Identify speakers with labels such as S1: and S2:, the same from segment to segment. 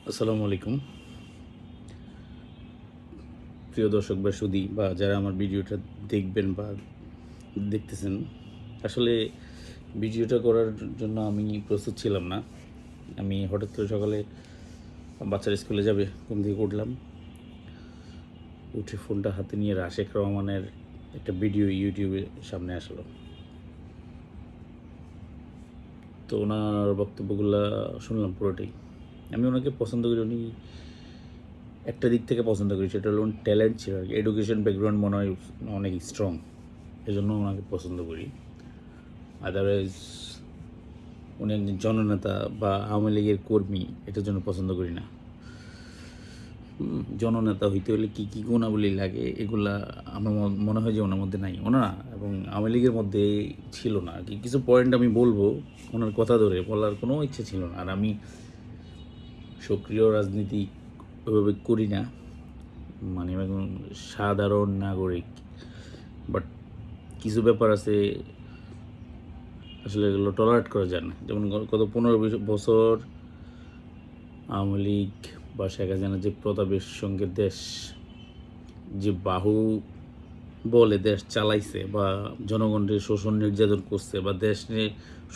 S1: আসসালামু আলাইকুম প্রিয় দর্শক বা সুধী বা যারা আমার ভিডিওটা দেখবেন বা দেখতেছেন। আসলে ভিডিওটা করার জন্য আমি প্রস্তুত ছিলাম না। আমি হঠাৎ করে সকালে বাচ্চারা স্কুলে যাবে ঘুম থেকে উঠলাম, উঠে ফোনটা হাতে নিয়ে রাশেক রহমানের একটা ভিডিও ইউটিউবে সামনে আসলো। তো ওনার বক্তব্যগুলো শুনলাম পুরোটাই। আমি ওনাকে পছন্দ করি, উনি একটা দিক থেকে পছন্দ করি, সেটা হলো ট্যালেন্ট ছিল আর কি। এডুকেশন ব্যাকগ্রাউন্ড মনে হয় অনেক স্ট্রং, এজন্য ওনাকে পছন্দ করি। আদারওয়াইজ উনি একজন জননেতা বা আওয়ামী লীগের কর্মী, এটার জন্য পছন্দ করি না। জননেতা হইতে হলে কী কী গুণাবলী লাগে এগুলা আমার মনে হয় যে ওনার মধ্যে নাই, ওনারা এবং আওয়ামী লীগের মধ্যে ছিল না আর কি। কিছু পয়েন্ট আমি বলবো, ওনার কথা ধরে বলার কোনো ইচ্ছে ছিল না। আর আমি সক্রিয় রাজনীতি ওইভাবে করি না, মানে একজন সাধারণ নাগরিক। বাট কিছু ব্যাপার আছে আসলে এগুলো টলারেট করা যায় না। যেমন গত 15-20 বছর আওয়ামী লীগ বা শেখ হাসিনা যে প্রতাপের সঙ্গে দেশ যে বাহু বলে দেশ চালাইছে বা জনগণের শোষণ নির্যাতন করছে বা দেশ নিয়ে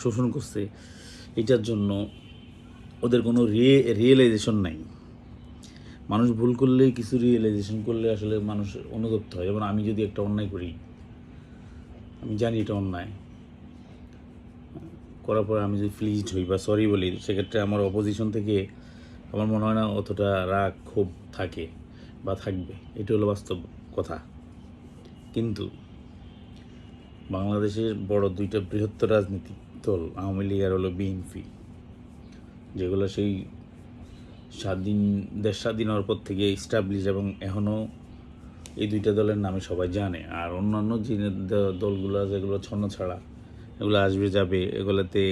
S1: শোষণ করছে, এটার জন্য ওদের কোনো রিয়েলাইজেশন নাই। মানুষ ভুল করলে, কিছু রিয়েলাইজেশন করলে আসলে মানুষ অনুতপ্ত হয়। যেমন আমি যদি একটা অন্যায় করি, আমি জানি এটা অন্যায়, করার পরে আমি যদি ফ্লিজড হই বা সরি বলি, সেক্ষেত্রে আমার অপোজিশন থেকে আমার মনে হয় না অতটা রাগ ক্ষোভ থাকে বা থাকবে। এটা হলো বাস্তব কথা। কিন্তু বাংলাদেশের বড় দুইটা বৃহত্তর রাজনৈতিক দল আওয়ামী লীগ আর হলো বিএনপি, যেগুলো সেই দেশ স্বাধীন হওয়ার পর থেকে স্টাবলিশ এবং এখনও এই দুইটা দলের নামে সবাই জানে। আর অন্যান্য যে দলগুলো যেগুলো ছন্ন ছাড়া, এগুলো আসবে যাবে, এগুলোতে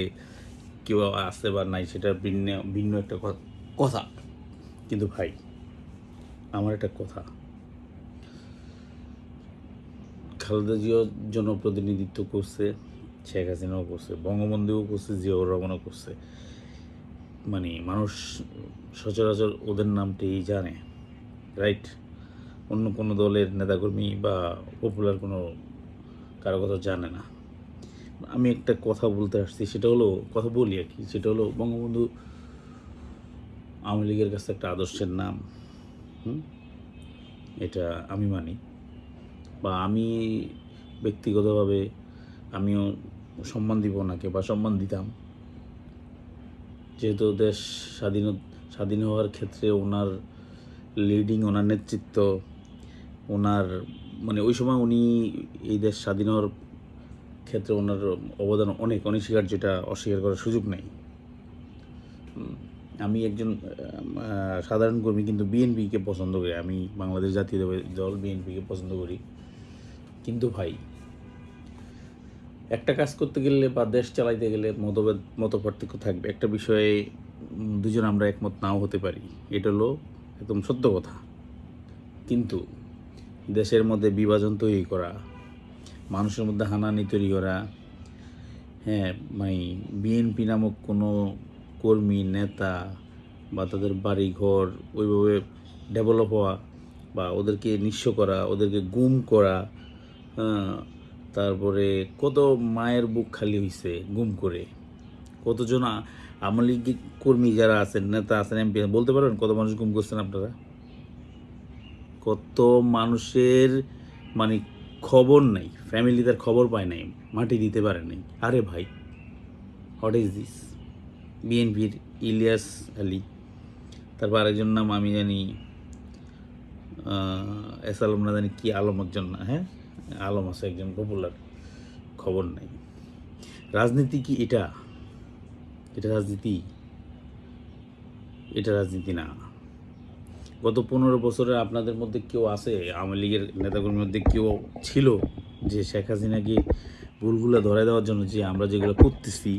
S1: কেউ আসে বা নাই সেটা ভিন্ন ভিন্ন একটা কথা। কিন্তু ভাই, আমার একটা কথা, খালেদা জিয়াও জনপ্রতিনিধিত্ব করছে, শেখ হাসিনাও করছে, বঙ্গবন্ধুও করছে, জিয়াউর রহমানও করছে। মানে মানুষ সচরাচর ওদের নামটাই জানে, রাইট? অন্য কোনো দলের নেতাকর্মী বা পপুলার কোনো কারো কথা জানে না। আমি একটা কথা বলতে আসছি, সেটা হলো, কথা বলি আর কি, সেটা হলো বঙ্গবন্ধু আওয়ামী লীগের কাছে একটা আদর্শের নাম। এটা আমি মানি, বা আমি ব্যক্তিগতভাবে আমিও সম্মান দিব ওনাকে বা সম্মান দিতাম, যেহেতু দেশ স্বাধীন হওয়ার ক্ষেত্রে ওনার লিডিং, ওনার নেতৃত্ব, ওনার মানে ওই সময় উনি এই দেশ স্বাধীন হওয়ার ক্ষেত্রে ওনার অবদান অনেক অনস্বীকার্য, যেটা অস্বীকার করার সুযোগ নেই। আমি একজন সাধারণ কর্মী, কিন্তু বিএনপিকে পছন্দ করি। আমি বাংলাদেশ জাতীয় দল বিএনপিকে পছন্দ করি। কিন্তু ভাই, একটা কাজ করতে গেলে বা দেশ চালাইতে গেলে মত পার্থক্য থাকবে। একটা বিষয়ে দুজন আমরা একমত নাও হতে পারি, এটা হলো একদম সত্য কথা। কিন্তু দেশের মধ্যে বিভাজন তৈরি করা, মানুষের মধ্যে হানাহানি তৈরি করা, হ্যাঁ, মানে বিএনপি নামক কোনো কর্মী নেতা বা তাদের বাড়িঘর ওইভাবে ডেভেলপ হওয়া বা ওদেরকে নিঃস্ব করা, ওদেরকে গুম করা, তারপরে কত মায়ের বুক খালি হয়েছে গুম করে। কতজন আওয়ামী লীগ কর্মী যারা আছেন, নেতা আছেন, এমপি বলতে পারবেন কত মানুষ গুম করছেন আপনারা? কত মানুষের মানে খবর নেই, ফ্যামিলি তার খবর পায় নাই, মাটি দিতে পারে নাই। আরে ভাই, হোয়াট ইজ দিস? বিএনপির ইলিয়াস আলী, তারপর আরেকজন নাম আমি জানি এস আলম না জানি কি আলম, একজন না, হ্যাঁ আলম আছে একজন পপুলার, খবর নাই। রাজনীতি কি এটা? এটা রাজনীতি? এটা রাজনীতি না। গত 15 বছরে আপনাদের মধ্যে কেউ আছে, আওয়ামী লীগের নেতাকর্মীর মধ্যে কেউ ছিল যে শেখ হাসিনাকে ভুলগুলো ধরায় দেওয়ার জন্য যে আমরা যেগুলো করতেছি,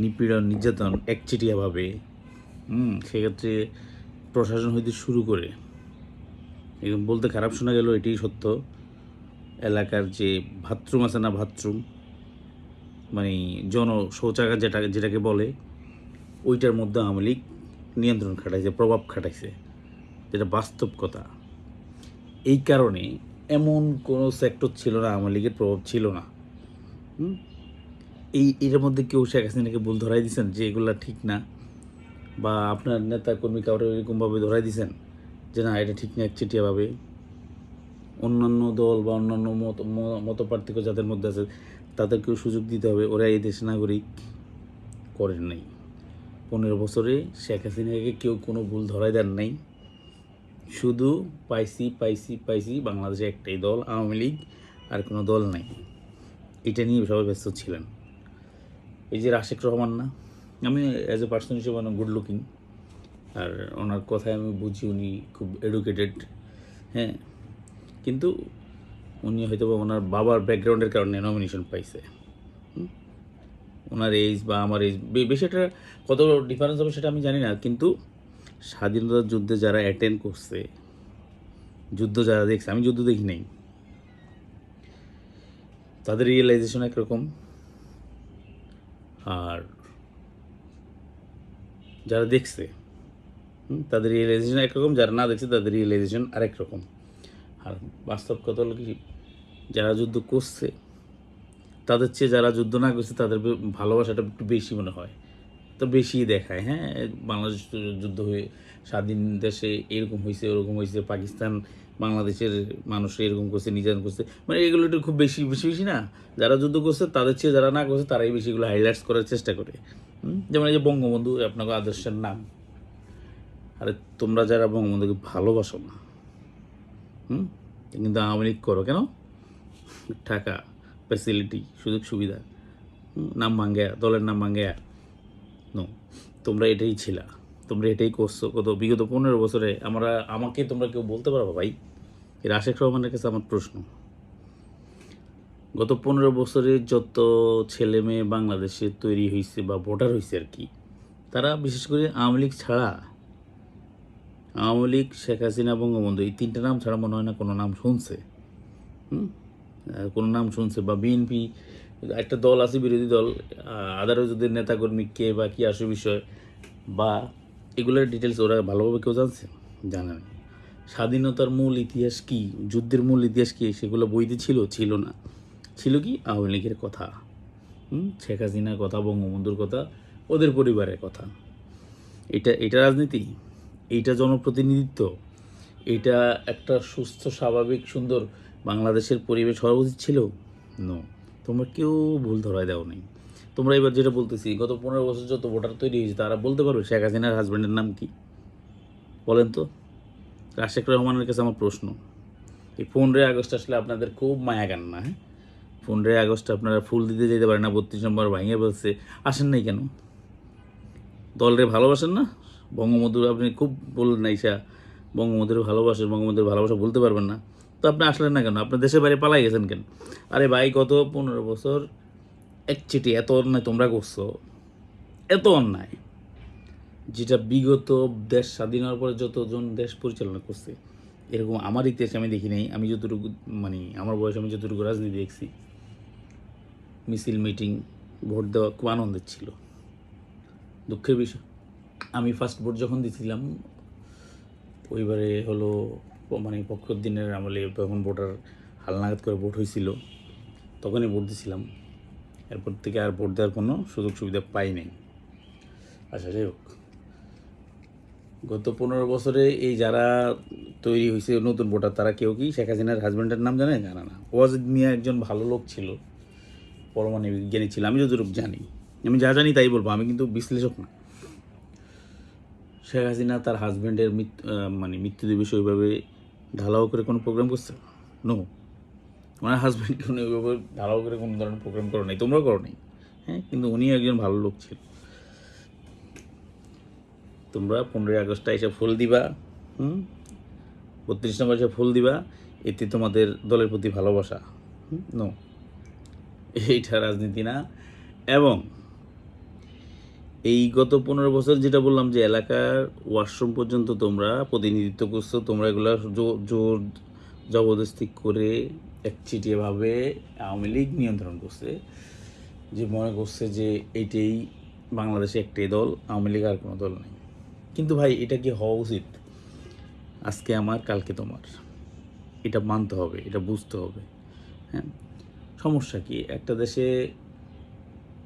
S1: নিপীড়ন নির্যাতন একচেটিয়াভাবে, সেক্ষেত্রে প্রশাসন হইতে শুরু করে, এরকম বলতে খারাপ শোনা গেল, এটাই সত্য, এলাকার যে বাথরুম আছে না, বাথরুম মানে শৌচাগার যেটাকে বলে, ওইটার মধ্যে আওয়ামী লীগ নিয়ন্ত্রণ খাটাইছে, প্রভাব খাটাইছে, যেটা বাস্তব কথা। এই কারণে এমন কোনো সেক্টর ছিল না আওয়ামী লীগের প্রভাব ছিল না। এটার মধ্যে কেউ শেখ হাসিনাকে ভুল ধরাই দিয়েছেন যে এগুলা ঠিক না, বা আপনার নেতা কর্মী কাউরে এরকমভাবে ধরাই দিয়েছেন যে না এটা ঠিক না একচেটিয়াভাবে? অন্যান্য দল বা অন্যান্য মত পার্থক্য যাদের মধ্যে আছে তাদেরকেও সুযোগ দিতে হবে, ওরা এই দেশের নাগরিক করেন নাই। 15 বছরে শেখ হাসিনাকে কেউ কোনো ভুল ধরাই দেন নাই। শুধু পাইছি বাংলাদেশে একটাই দল আওয়ামী লীগ, আর কোনো দল নাই। এটা নিয়ে সবাই ব্যস্ত ছিলেন। এই যে রাশেক রহমান না, আমি অ্যাজ এ পার্সন হিসেবে অনেক গুড লুকিং, আর ওনার কথায় আমি বুঝি উনি খুব এডুকেটেড, হ্যাঁ, কিন্তু উনি হয়তো ওনার বাবার ব্যাকগ্রাউন্ডের কারণে নমিনেশন পাইছে। ওনার এজ বা আমার এজ বেশি একটা কত ডিফারেন্স হবে সেটা আমি জানি না, কিন্তু স্বাধীনতার যুদ্ধে যারা অ্যাটেন্ড করছে, যুদ্ধ যারা দেখছে, আমি যুদ্ধ দেখি নাই, তাদের রিয়েলাইজেশন একরকম, আর যারা দেখছে তাদের রিয়েলাইজেশন একরকম, যারা না দেখছে তাদের রিয়েলাইজেশন আরেক রকম। আর বাস্তব কথা হলো কি, যারা যুদ্ধ করছে তাদের চেয়ে যারা যুদ্ধ না করছে তাদের ভালোবাসাটা একটু বেশি মনে হয়, তো বেশি দেখায়। হ্যাঁ, বাংলাদেশ যুদ্ধ হয়ে স্বাধীন দেশে এরকম হয়েছে ওরকম হয়েছে, পাকিস্তান বাংলাদেশের মানুষ এরকম করছে, নির্যাতন করছে, মানে এগুলো একটু খুব বেশি বেশি না। যারা যুদ্ধ করছে তাদের চেয়ে যারা না করছে তারাই বেশি এগুলো হাইলাইটস করার চেষ্টা করে। যেমন এই যে বঙ্গবন্ধু আপনাকে আদর্শের নাম, আরে তোমরা যারা বঙ্গবন্ধুকে ভালোবাসো না, কিন্তু আওয়ামী লীগ করো কেন? টাকা, ফ্যাসিলিটি, সুযোগ সুবিধা, নাম ভাঙ্গেয়া, দলের নাম ভাঙ্গেয়া। নো, তোমরা এটাই ছিলা, তোমরা এটাই করছো বিগত 15 বছরে। আমাকে তোমরা কেউ বলতে পারবো ভাই? এই রাশেক রহমানের কাছে আমার প্রশ্ন, গত 15 বছরে যত ছেলে মেয়ে বাংলাদেশে তৈরি হয়েছে বা ভোটার হয়েছে আর কি, তারা বিশেষ করে আওয়ামী লীগ ছাড়া, আওয়ামী লীগ, শেখ হাসিনা, বঙ্গবন্ধু, এই 3টে নাম ছাড়া মনে হয় না কোনো নাম শুনছে। কোনো নাম শুনছে, বা বিএনপি একটা দল আছে বিরোধী দল, আদারও যদি নেতাকর্মী কে বা কী আসে বিষয় বা এগুলোর ডিটেলস ওরা ভালোভাবে কেউ জানছে? জানে না। স্বাধীনতার মূল ইতিহাস কি, যুদ্ধের মূল ইতিহাস কি, সেগুলো বইতে ছিল না। ছিল কি? আওয়ামী লীগের কথা, শেখ হাসিনার কথা, বঙ্গবন্ধুর কথা, ওদের পরিবারের কথা। এটা রাজনীতি, এইটা জনপ্রতিনিধিত্ব, এটা একটা সুস্থ স্বাভাবিক সুন্দর বাংলাদেশের পরিবেশ হওয়া উচিত ছিল? নো, তোমরা কেউ ভুল ধরায় দাও নেই। তোমরা এবার যেটা বলতেছি, গত 15 বছর যত ভোটার তৈরি হয়েছে তারা বলতে পারবে শেখ হাসিনার হাজব্যান্ডের নাম কি? বলেন তো। রাশেক রহমানের কাছে আমার প্রশ্ন, এই 15 আগস্ট আসলে আপনাদের খুব মায়া কান্না, হ্যাঁ? 15 আগস্ট আপনারা ফুল দিতে যেতে পারেন না, 32 নম্বর ভাঙিয়ে বলছে, আসেন নাই কেন? দলরে ভালোবাসেন না? বঙ্গবন্ধু আপনি খুব বললেন না, ঈশা বঙ্গবন্ধুর ভালোবাসা বলতে পারবেন না, তো আপনি আসলেন না কেন? আপনার দেশের বাইরে পালাই গেছেন কেন? আরে ভাই, গত 15 বছর একচেটি এত অন্যায় তোমরা করছো, এত অন্যায়, যেটা বিগত দেশ স্বাধীন হওয়ার পরে যতজন দেশ পরিচালনা করছে এরকম আমার ইতিহাসে আমি দেখি নাই। আমি যতটুকু আমার বয়সে আমি যতটুকু রাজনীতি দেখছি, মিছিল, মিটিং, ভোট দেওয়া খুব আনন্দের ছিল। দুঃখের বিষয়, আমি ফার্স্ট ভোট যখন দিয়েছিলাম ওইবারে হলো পক্ষের দিনের আমলে, তখন ভোটার হালনাগাদ করে ভোট হয়েছিল, তখনই ভোট দিয়েছিলাম। এরপর থেকে আর ভোট দেওয়ার কোনো সুযোগ সুবিধা পাই নাই। আচ্ছা, যাই হোক, গত 15 বছরে এই যারা তৈরি হয়েছে নতুন ভোটার, তারা কেউ কি শেখ হাসিনার হাজব্যান্ডের নাম জানে? জানা না। ওয়াজিদ মিয়া একজন ভালো লোক ছিল, পরমাণু বিজ্ঞানী ছিল, আমি যতটুকু জানি, আমি যা জানি তাই বলবো, আমি কিন্তু বিশ্লেষক না। শেখ হাসিনা তার হাজব্যান্ডের মৃত্যু দিবসে ওইভাবে ঢালাও করে কোনো প্রোগ্রাম করছে? নো, ওনার হাজব্যান্ডকে উনি ওইভাবে ঢালাও করে কোনো ধরনের প্রোগ্রাম করো নাই, তোমরাও করো নাই, হ্যাঁ, কিন্তু উনিও একজন ভালো লোক ছিল। তোমরা 15 আগস্টটা এসে ফুল দিবা, 32 নম্বর এসে ফুল দিবা, এতে তোমাদের দলের প্রতি ভালোবাসা? নো, এইটা রাজনীতি না। এবং এই গত 15 বছর যেটা বললাম যে এলাকার ওয়াশরুম পর্যন্ত তোমরা প্রতিনিধিত্ব করছো, তোমরা এগুলো জোর জবরদস্তি করে একচিটিয়াভাবে আওয়ামী লীগ নিয়ন্ত্রণ করছে, যে মনে করছে যে এইটাই বাংলাদেশে একটাই দল, আওয়ামী লীগ আর কোনো দল নেই। কিন্তু ভাই এটা কি হওয়া উচিত? আজকে আমার কালকে তোমার, এটা মানতে হবে, এটা বুঝতে হবে। হ্যাঁ, সমস্যা কি? একটা দেশে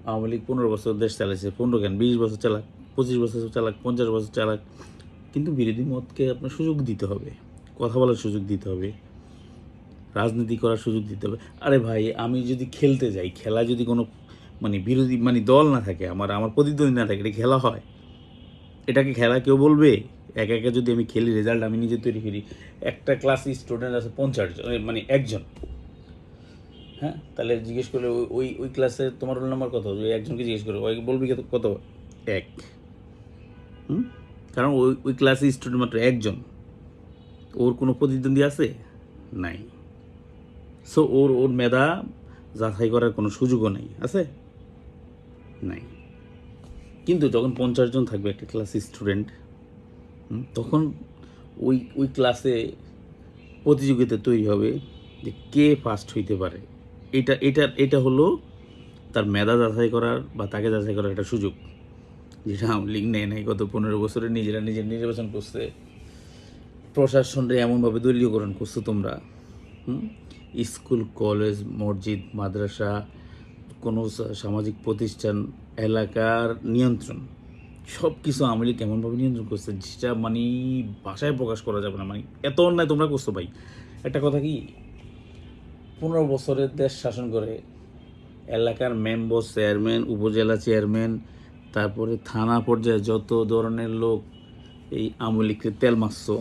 S1: আওয়ামী লীগ 15 বছর দেশ চালাইছে, 15 কেন 20 বছর চালাক, 25 বছর চালাক, 50 বছর চালাক, কিন্তু বিরোধী মতকে আপনার সুযোগ দিতে হবে, কথা বলার সুযোগ দিতে হবে, রাজনীতি করার সুযোগ দিতে হবে। আরে ভাই, আমি যদি খেলতে যাই, খেলা যদি কোনো বিরোধী দল না থাকে, আমার প্রতিদ্বন্দ্বী না থাকে, এটা খেলা হয়? এটাকে খেলা কেউ বলবে? একা একা যদি আমি খেলি, রেজাল্ট আমি নিজে তৈরি করি, একটা ক্লাস স্টুডেন্ট আছে 50 জন, একজন। হ্যাঁ, তাহলে জিজ্ঞেস করলে ওই ওই ক্লাসে তোমার রোল নাম্বার কত, ওই একজনকে জিজ্ঞেস করো, ওই বলবি কত? এক। কারণ ওই ওই ক্লাসে স্টুডেন্ট মাত্র একজন, ওর কোনো প্রতিদ্বন্দ্বী আছে? নাই। সো ওর ওর মেধা যাচাই করার কোনো সুযোগও নেই, আছে? নাই। কিন্তু যখন 50 জন থাকবে একটা ক্লাস স্টুডেন্ট, তখন ওই ওই ক্লাসে প্রতিযোগিতা তৈরি হবে যে কে ফার্স্ট হইতে পারে। এটা হলো তার মেধা যাচাই করার বা তাকে যাচাই করার একটা সুযোগ, যেটা আওয়ামী লীগ নেয় নাই। গত 15 বছরে নিজেরা নিজের নির্বাচন করছে, প্রশাসনরে এমনভাবে দলীয়করণ করছো তোমরা। স্কুল, কলেজ, মসজিদ, মাদ্রাসা, কোনো সামাজিক প্রতিষ্ঠান, এলাকার নিয়ন্ত্রণ, সব কিছু আওয়ামী লীগ এমনভাবে নিয়ন্ত্রণ করছে যেটা ভাষায় প্রকাশ করা যাবে না। এত অন্যায় তোমরা করছো ভাই। একটা কথা কি, 15 বছরের দেশ শাসন করে এলাকার মেম্বার, চেয়ারম্যান, উপজেলা চেয়ারম্যান, তারপরে থানা পর্যায়ে যত ধরনের লোক এই আওয়ামী লীগকে তেল মারছো,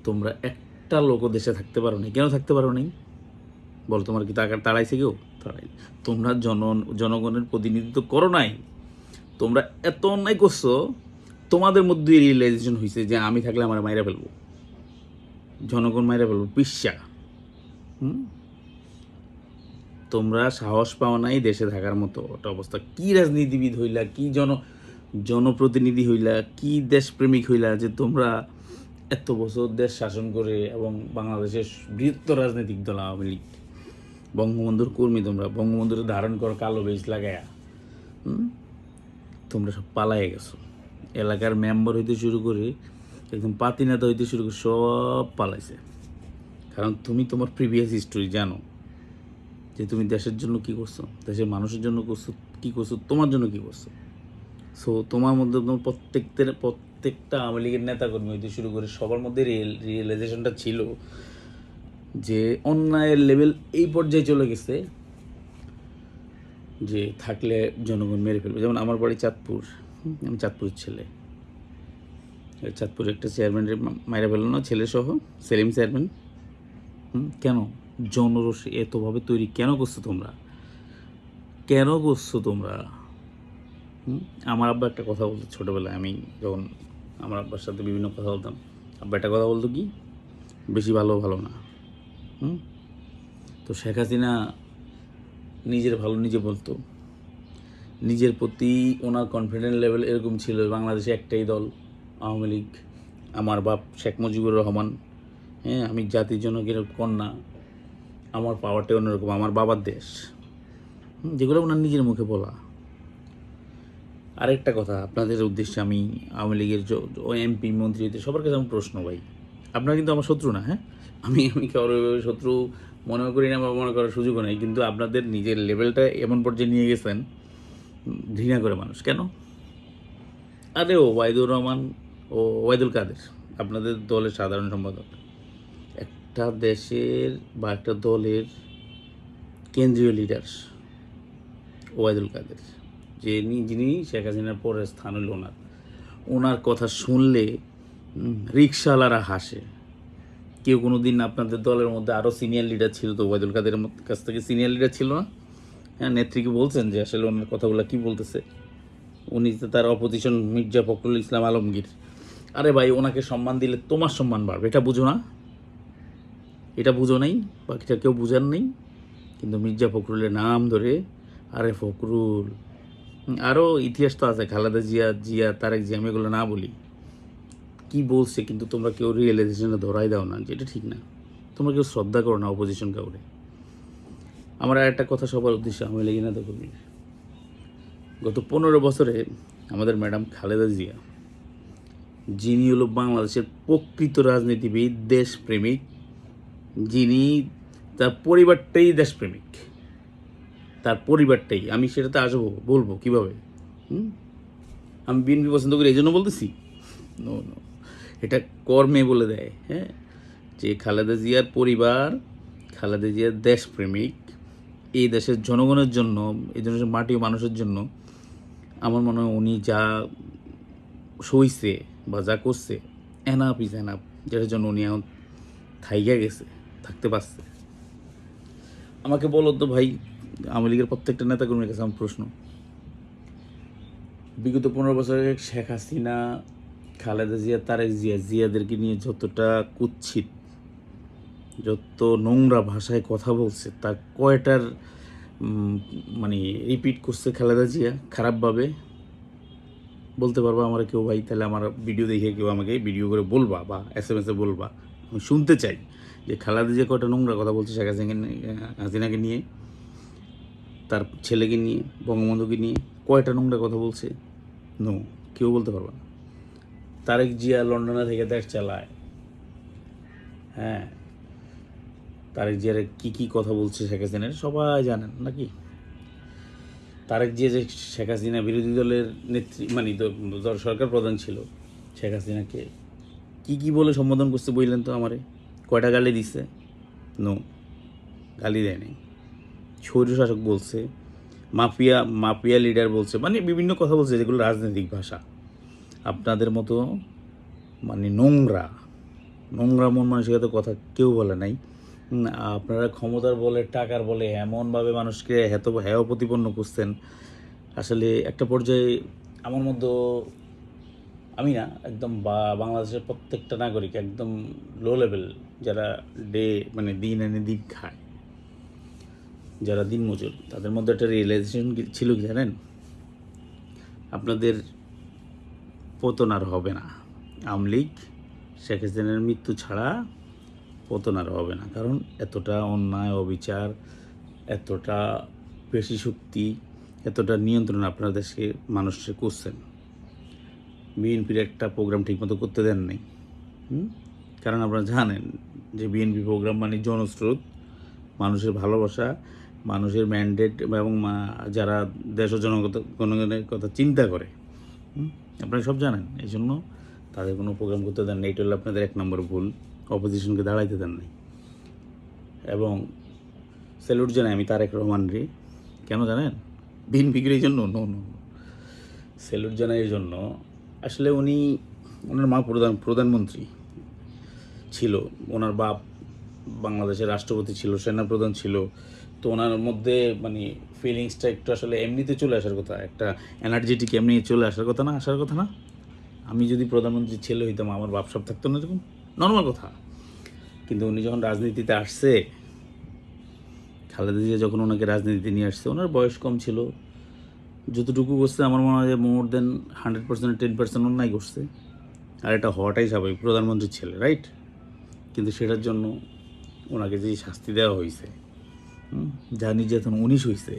S1: তোমরা একটা লোকও দেশে থাকতে পারো নি। কেন থাকতে পারো নি বলো? তোমার কি তাড়াইছে কেউ? তাড়াই। তোমরা জনগণের প্রতিনিধিত্ব করো নাই। তোমরা এত অন্যায় করছো, তোমাদের মধ্যে রিয়েলাইজেশন হয়েছে যে আমি থাকলে আমার মাইরা ফেলবো, জনগণ মাইরা ফেলবো, পিস্যা। তোমরা সাহস পাও নাই দেশে থাকার মতো একটা অবস্থা। কি রাজনীতিবিদ হইলা, কি জনপ্রতিনিধি হইলা, কি দেশপ্রেমিক হইলা যে তোমরা এত বছর দেশ শাসন করে, এবং বাংলাদেশের বৃহত্তর রাজনৈতিক দল আওয়ামী লীগ, বঙ্গবন্ধুর কর্মী, তোমরা বঙ্গবন্ধুর ধারণ করো কালো বেজ লাগায়া, তোমরা সব পালাইয়া গেছো। এলাকার মেম্বার হইতে শুরু করে একদম পাতি নেতা হইতে শুরু করে সব পালাইছে। কারণ তুমি তোমার প্রিভিয়াস হিস্টোরি জানো যে তুমি দেশের জন্য কি করছো, দেশের মানুষের জন্য করছো কি করছো, তোমার জন্য কি করছো। সো তোমার মধ্যে তোমার প্রত্যেকটা আওয়ামী লীগের নেতাকর্মী হইতে শুরু করে সবার মধ্যে রিয়েলাইজেশনটা ছিল যে অন্যায়ের লেভেল এই পর্যায়ে চলে গেছে যে থাকলে জনগণ মেরে ফেলবে। যেমন আমার বাড়ি চাঁদপুর, আমি চাঁদপুরের ছেলে। চাঁদপুরে একটা চেয়ারম্যানের মাইরা ফেললো না, ছেলে সহ, সেলিম চেয়ারম্যান। কেন? জনরোষ এতভাবে তৈরি কেন করছো তোমরা? কেন করছো তোমরা? আমার আব্বা একটা কথা বলতো ছোটোবেলায়, আমি যখন আমার আব্বার সাথে বিভিন্ন কথা বলতাম, আব্বা একটা কথা বলতো কি, বেশি ভালো না। তো শেখ হাসিনা নিজের ভালো নিজে বলতো, নিজের প্রতি ওনার কনফিডেন্স লেভেল এরকম ছিল, বাংলাদেশে একটাই দল আওয়ামী লীগ, আমার বাপ শেখ মুজিবুর রহমান, হ্যাঁ, আমি জাতির জনকের কন্যা, আমার পাওয়ারটা অন্যরকম, আমার বাবার দেশ, যেগুলো ওনার নিজের মুখে বলা। আরেকটা কথা আপনাদের উদ্দেশ্যে, আমি আওয়ামী লীগের এমপি মন্ত্রী সবার কাছে আমার প্রশ্ন, ভাই আপনারা কিন্তু আমার শত্রু না, হ্যাঁ, আমি কারোর শত্রু মনে করি না বা মনে করার সুযোগও নেই, কিন্তু আপনাদের নিজের লেভেলটা এমন পর্যায়ে নিয়ে গেছেন, ঘৃণা করে মানুষ। কেন? আরে ওবায়দুর রহমান ও ওবায়দুল কাদের আপনাদের দলের সাধারণ সম্পাদক, একটা দেশের বা একটা দলের কেন্দ্রীয় লিডার ওবায়দুল কাদের, যিনি শেখ হাসিনার পরের স্থান হল ওনার কথা শুনলে রিক্সাওয়ালারা হাসে। কেউ কোনো দিন আপনাদের দলের মধ্যে আরও সিনিয়র লিডার ছিল তো ওবায়দুল কাদের কাছ থেকে সিনিয়র লিডার ছিল না? হ্যাঁ, নেত্রীকে বলছেন যে আসলে ওনার কথাগুলো কী বলতেছে, উনি তো তার অপোজিশন মির্জা ফখরুল ইসলাম আলমগীর। আরে ভাই, ওনাকে সম্মান দিলে তোমার সম্মান বাড়বে, এটা বুঝো না? এটা বুঝো নাই? বাকিটা কেউ বুঝার নেই। কিন্তু মির্জা ফখরুলের নাম ধরে, আরে ফখরুল, আরও ইতিহাস তো আছে, খালেদা জিয়া, তারেক জিয়া, আমি এগুলো না বলি, কি বলছে, কিন্তু তোমরা কেউ রিয়েলাইজেশনে ধরাই দাও না, যেটা ঠিক না। তোমরা কেউ শ্রদ্ধা করো না অপোজিশন কাউরে। আমার আর একটা কথা সবার উদ্দেশ্যে, আমি লেগে না তো করি, গত 15 বছরে আমাদের ম্যাডাম খালেদা জিয়া যিনি হলো বাংলাদেশের প্রকৃত রাজনীতিবিদ, দেশপ্রেমিক, যিনি তার পরিবারটাই দেশপ্রেমিক, তার পরিবারটাই। আমি সেটাতে আসবো, বলবো কীভাবে। আমি বিএনপি পছন্দ করি এই জন্য বলতেছি? নো নো, এটা কর্মে বলে দেয়। হ্যাঁ, যে খালেদা জিয়ার পরিবার, খালেদা জিয়ার দেশপ্রেমিক, এই দেশের জনগণের জন্য, এই দেশের মাটি ও মানুষের জন্য আমার মনে হয় উনি যা সইছে বা যা করছে, এনাফ ইজ এনাফ, যেটার জন্য উনি এখন থাইগা গেছে, থাকতে পারছে। আমাকে বলো তো ভাই, আওয়ামী লীগের প্রত্যেকটা নেতাকর্মীর কাছে আমার প্রশ্ন, বিগত 15 বছরে শেখ হাসিনা, খালেদা জিয়া, তারেক জিয়া, জিয়াদেরকে নিয়ে যতটা কুৎসিত, যত নোংরা ভাষায় কথা বলছে, তা কয়টার মানে রিপিট করছে খালেদা জিয়া খারাপভাবে? বলতে পারবা আমার কেউ ভাই? তাহলে আমার ভিডিও দেখে কেউ আমাকে ভিডিও করে বলবা বা SMS বলবা, আমি শুনতে চাই যে খালেদা জিয়া কয়টা নোংরা কথা বলছে শেখ হাসিনাকে নিয়ে, তার ছেলেকে নিয়ে, বঙ্গবন্ধুকে নিয়ে কয়টা নোংরা কথা বলছে? নো, কেউ বলতে পারবে না। তারেক জিয়া লন্ডনে থেকে দেশ চালায়। হ্যাঁ, তারেক জিয়ার কী কথা বলছে শেখ হাসিনার সবাই জানেন নাকি? তারেক জিয়া যে শেখ হাসিনা বিরোধী দলের নেত্রী, মানে সরকার প্রধান ছিল, শেখ হাসিনাকে কী বলে সম্বোধন করছে বললেন তো আমারে? কয়টা গালি দিছে? নো, গালি দেয় নাই। স্বৈরশাসক বলছে, মাফিয়া লিডার বলছে, মানে বিভিন্ন কথা বলছে যেগুলো রাজনৈতিক ভাষা। আপনাদের মতো মানে নোংরা মন মানসিকতার কথা কেউ বলে নাই। আপনারা ক্ষমতার বলে, টাকার বলে এমনভাবে মানুষকে হেয় প্রতিপন্ন করছেন, আসলে একটা পর্যায়ে আমার মধ্যে, আমি না, একদম বাংলাদেশের প্রত্যেকটা নাগরিক একদম লো লেভেল, যারা মানে দিন এনে দিন খায়, যারা দিনমজুর, তাদের মধ্যে একটা রিয়েলাইজেশন ছিল কি জানেন? আপনাদের পতন আর হবে না। আওয়ামী লীগ, শেখ হাসিনার মৃত্যু ছাড়া পতন আর হবে না। কারণ এতটা অন্যায়, অবিচার, এতটা পেশি শক্তি, এতটা নিয়ন্ত্রণ আপনার দেশে মানুষকে করছেন। বিএনপির একটা প্রোগ্রাম ঠিকমতো করতে দেন নাই। কারণ আপনারা জানেন যে বিএনপি প্রোগ্রাম মানে জনস্রোত, মানুষের ভালোবাসা, মানুষের ম্যান্ডেট, এবং যারা দেশ ও জনগণের কথা চিন্তা করে, আপনারা সব জানেন। এই জন্য তাদের কোনো প্রোগ্রাম করতে দেন না। এটা হলো আপনাদের 1 নম্বর ভুল। অপোজিশনকে দাঁড়াইতে দেন নাই। এবং স্যালুট জানাই আমি তারেক রহমানরে। কেন জানেন? বিএনপির এই জন্য? নো নো, স্যালুট জানাই এই জন্য, আসলে ওনার মা প্রধানমন্ত্রী ছিল, ওনার বাপ বাংলাদেশের রাষ্ট্রপতি ছিল, সেনাপ্রধান ছিল। তো ওনার মধ্যে মানে ফিলিংসটা একটু আসলে এমনিতে চলে আসার কথা, একটা এনার্জেটিক এমনি চলে আসার কথা না? আমি যদি প্রধানমন্ত্রীর ছেলে হইতাম, আমার বাপ সব থাকতো না, এরকম নর্মাল কথা। কিন্তু উনি যখন রাজনীতিতে আসছে, খালেদা জিয়া যখন ওনাকে রাজনীতিতে নিয়ে আসছে, ওনার বয়স কম ছিল, যতটুকু করছে আমার মনে হয় যে মোর দেন 100%, 10% অন্যায় করছে। আর এটা হওয়াটাই স্বাভাবিক, প্রধানমন্ত্রীর ছেলে, রাইট? কিন্তু সেটার জন্য ওনাকে যে শাস্তি দেওয়া হয়েছে, যা নির্যাতন 19 হয়েছে,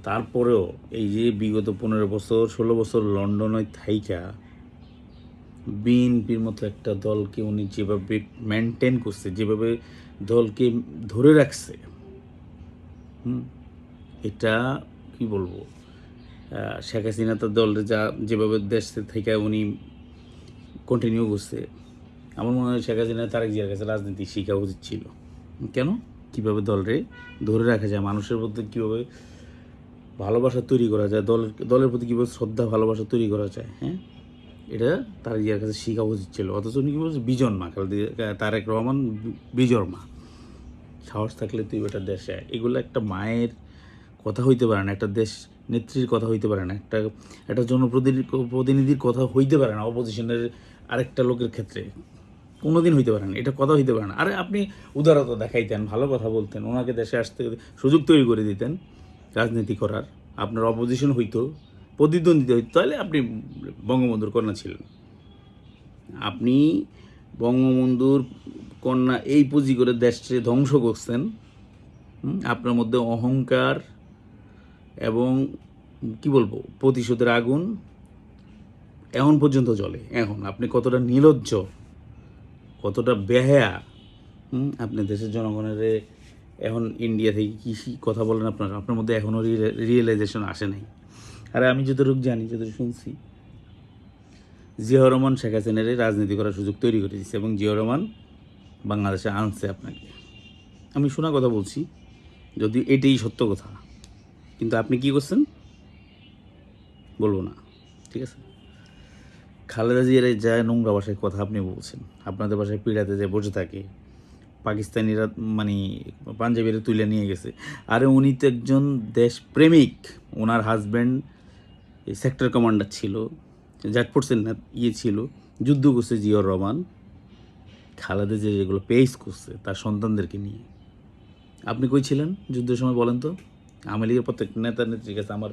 S1: তারপরেও এই যে বিগত 15 বছর 16 বছর লন্ডনে থাইকা বিএনপির মতো একটা দলকে উনি যেভাবে মেনটেন করছে, যেভাবে দলকে ধরে রাখছে, এটা কি বলবো, শেখ হাসিনা তার দলের যেভাবে দেশ থেকে উনি কন্টিনিউ করছে, আমার মনে হয় শেখ হাসিনা তারেক জিয়ার কাছে রাজনীতি শেখা উচিত ছিল। কেন? কীভাবে দলরে ধরে রাখা যায়, মানুষের মধ্যে কীভাবে ভালোবাসা তৈরি করা যায়, দলের প্রতি কীভাবে শ্রদ্ধা ভালোবাসা তৈরি করা যায়। হ্যাঁ, এটা তারেক জিয়ার কাছে শেখা উচিত ছিল। অথচ উনি কী বলছে? বিজন মা, তারেক রহমান বিজর মা। সাহস থাকলে তুই বেটা দেশে, এগুলো একটা মায়ের কথা হইতে পারে না, একটা দেশ নেত্রীর কথা হইতে পারে না, একটা জনপ্রতিনিধির কথা হইতে পারে না অপোজিশনের আরেকটা লোকের ক্ষেত্রে, কোনোদিন হইতে পারে না, এটা কথা হইতে পারে না। আরে আপনি উদারতা দেখাইতেন, ভালো কথা বলতেন, ওনাকে দেশে আসতে সুযোগ তৈরি করে দিতেন রাজনীতি করার, আপনার অপোজিশন হইতো, প্রতিদ্বন্দ্বিতা হইতো, তাহলে আপনি বঙ্গবন্ধুর কন্যা ছিলেন। আপনি বঙ্গবন্ধুর কন্যা এই পুঁজি করে দেশকে ধ্বংস করছেন। আপনার মধ্যে অহংকার এবং কি বলবো, প্রতিশোধের আগুন এখন পর্যন্ত চলে। এখন আপনি কতটা নির্লজ্জ, কতটা বেহায়া। আপনি দেশের জনগণের এখন ইন্ডিয়া থেকে কী কথা বলেন আপনার মধ্যে এখনও রিয়েলাইজেশন আসে নাই। আর আমি যতটুকু জানি, যতটুকু শুনছি, জিয়াউর রহমান শেখ হাসিনার রাজনীতি করার সুযোগ তৈরি করে দিচ্ছে এবং জিয়াউর রহমান বাংলাদেশে আনছে আপনাকে। আমি শোনা কথা বলছি, যদি এটাই সত্য কথা, কিন্তু আপনি কি করছেন বলবো না, ঠিক আছে? খালেদা জিয়ার যা নোংরা ভাষায় কথা আপনি বলছেন, আপনাদের বাসায় পিড়াতে যে বসে থাকে, পাকিস্তানিরা মানে পাঞ্জাবিরা তুলে নিয়ে গেছে। আরে উনি তো একজন দেশপ্রেমিক, ওনার হাজব্যান্ড সেক্টর কমান্ডার ছিল, জাটফোর্সের ছিল, যুদ্ধ করছে জিয়াউর রহমান। খালেদা যে যেগুলো পেস করছে তার সন্তানদেরকে নিয়ে, আপনি কই ছিলেন যুদ্ধের সময় বলেন তো? আওয়ামী লীগের প্রত্যেক নেতা নেত্রীর কাছে আমার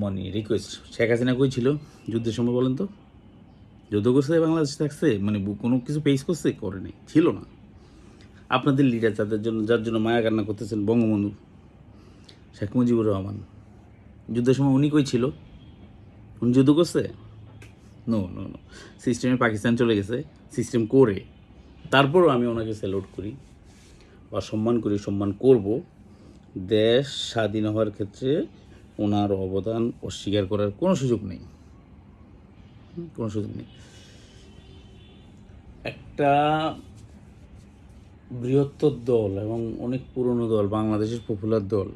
S1: মানে রিকোয়েস্ট, শেখ হাসিনা কই ছিল যুদ্ধের সময় বলেন তো? যুদ্ধ করছে, বাংলাদেশে থাকছে, মানে কোনো কিছু পেস করছে? করে নেই, ছিল না। আপনাদের লিডার যার জন্য মায়া কান্না করতেছেন, বঙ্গবন্ধু শেখ মুজিবুর রহমান, যুদ্ধের সময় উনি কই ছিল? উনি যুদ্ধ করছে? নো নো নো, সিস্টেমে পাকিস্তান চলে গেছে, সিস্টেম করে। তারপরও আমি ওনাকে স্যালুট করি বা সম্মান করি, সম্মান করব। দেশ স্বাধীন হওয়ার ক্ষেত্রে ওনার অবদান অস্বীকার করার কোনো সুযোগ নেই, কোনো সুযোগ নেই। একটা বৃহত্তর দল এবং অনেক পুরনো দল, বাংলাদেশের পপুলার দল,